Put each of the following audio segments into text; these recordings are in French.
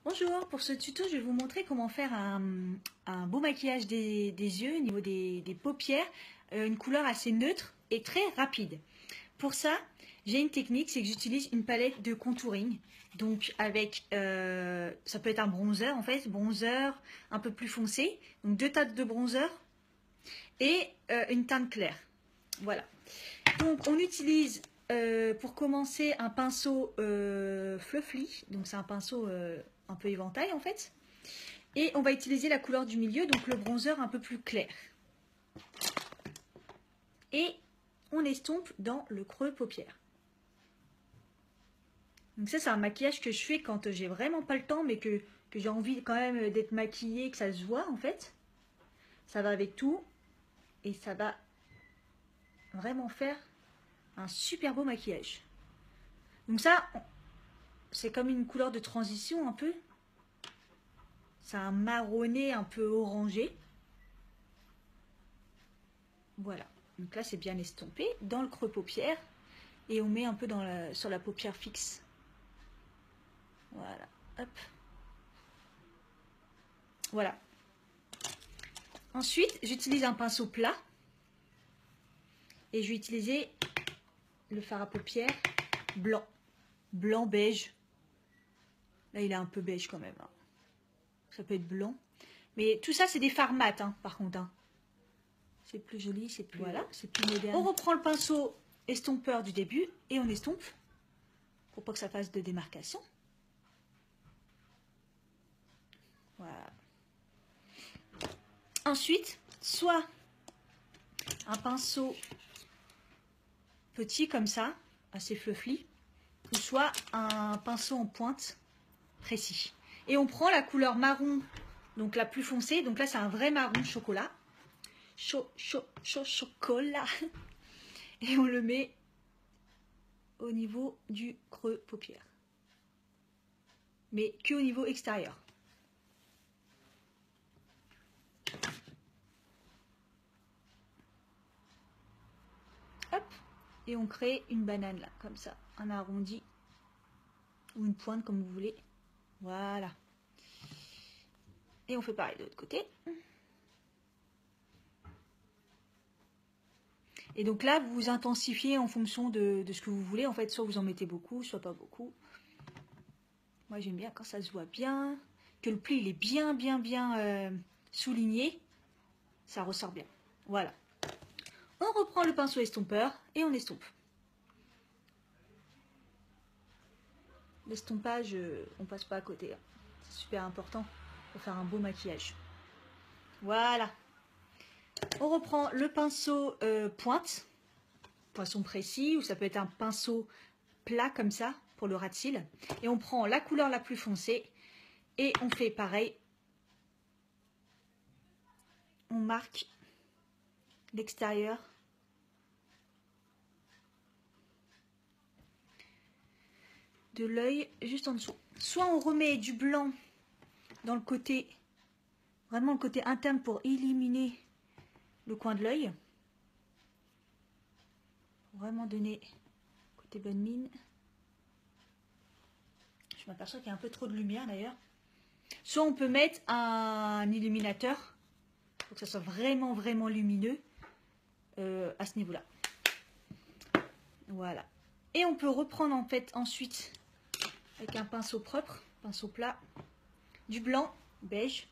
Bonjour, pour ce tuto, je vais vous montrer comment faire un beau maquillage des yeux au niveau des paupières, une couleur assez neutre et très rapide. Pour ça, j'ai une technique, c'est que j'utilise une palette de contouring. Donc avec, ça peut être un bronzer en fait, bronzer un peu plus foncé, donc 2 tasses de bronzer et une teinte claire. Voilà. Donc on utilise pour commencer un pinceau fluffy, donc c'est un pinceau un peu éventail en fait. Et on va utiliser la couleur du milieu, donc le bronzer un peu plus clair. Et on estompe dans le creux paupière. Donc ça c'est un maquillage que je fais quand j'ai vraiment pas le temps, mais que j'ai envie quand même d'être maquillée, que ça se voit en fait. Ça va avec tout et ça va vraiment faire un super beau maquillage. Donc ça, c'est comme une couleur de transition un peu. C'est un marronné un peu orangé. Voilà. Donc là, c'est bien estompé dans le creux paupière. Et on met un peu sur la paupière fixe. Voilà. Hop. Voilà. Ensuite, j'utilise un pinceau plat. Et je vais utiliser le fard à paupières blanc. Blanc beige. Là, il est un peu beige quand même. Hein. Ça peut être blanc. Mais tout ça, c'est des fards mat, hein, par contre. Hein. C'est plus joli, c'est plus, voilà, c'est plus moderne. On reprend le pinceau estompeur du début et on estompe pour pas que ça fasse de démarcation. Voilà. Ensuite, soit un pinceau petit comme ça, assez fluffy, ou soit un pinceau en pointe précis. Et on prend la couleur marron, donc la plus foncée. Donc là, c'est un vrai marron chocolat. Chocolat. Et on le met au niveau du creux paupière. Mais que au niveau extérieur. Hop. Et on crée une banane là, comme ça. Un arrondi. Ou une pointe, comme vous voulez. Voilà. Et on fait pareil de l'autre côté. Et donc là, vous intensifiez en fonction de ce que vous voulez. En fait, soit vous en mettez beaucoup, soit pas beaucoup. Moi, j'aime bien quand ça se voit bien, que le pli il est bien souligné. Ça ressort bien. Voilà. On reprend le pinceau estompeur et on estompe. L'estompage, on passe pas à côté. Hein. C'est super important pour faire un beau maquillage. Voilà. On reprend le pinceau pointe, poinçon précis, ou ça peut être un pinceau plat comme ça, pour le ras de cils. Et on prend la couleur la plus foncée et on fait pareil. On marque l'extérieur de l'œil juste en dessous. Soit on remet du blanc dans le côté, vraiment le côté interne pour éliminer le coin de l'œil. Vraiment donner côté bonne mine. Je m'aperçois qu'il y a un peu trop de lumière d'ailleurs. Soit on peut mettre un illuminateur pour que ça soit vraiment lumineux à ce niveau-là. Voilà. Et on peut reprendre en fait ensuite avec un pinceau propre, pinceau plat, du blanc beige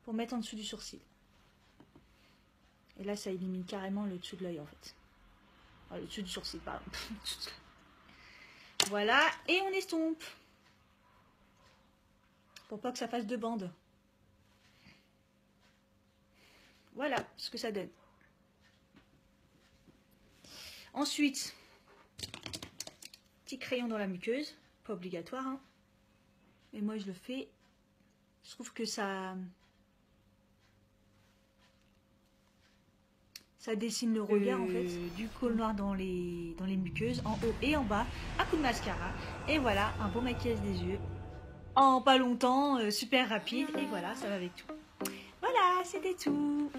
pour mettre en dessous du sourcil. Et là, ça élimine carrément le dessous de l'œil en fait. Enfin, le dessous du sourcil, pardon. Voilà, et on estompe. Pour pas que ça fasse deux bandes. Voilà ce que ça donne. Ensuite, petit crayon dans la muqueuse. Pas obligatoire, hein. Mais moi je le fais. Je trouve que ça dessine le regard en fait. Du col noir dans les muqueuses, en haut et en bas. Un coup de mascara. Et voilà, un beau maquillage des yeux. En pas longtemps, super rapide. Et voilà, ça va avec tout. Voilà, c'était tout.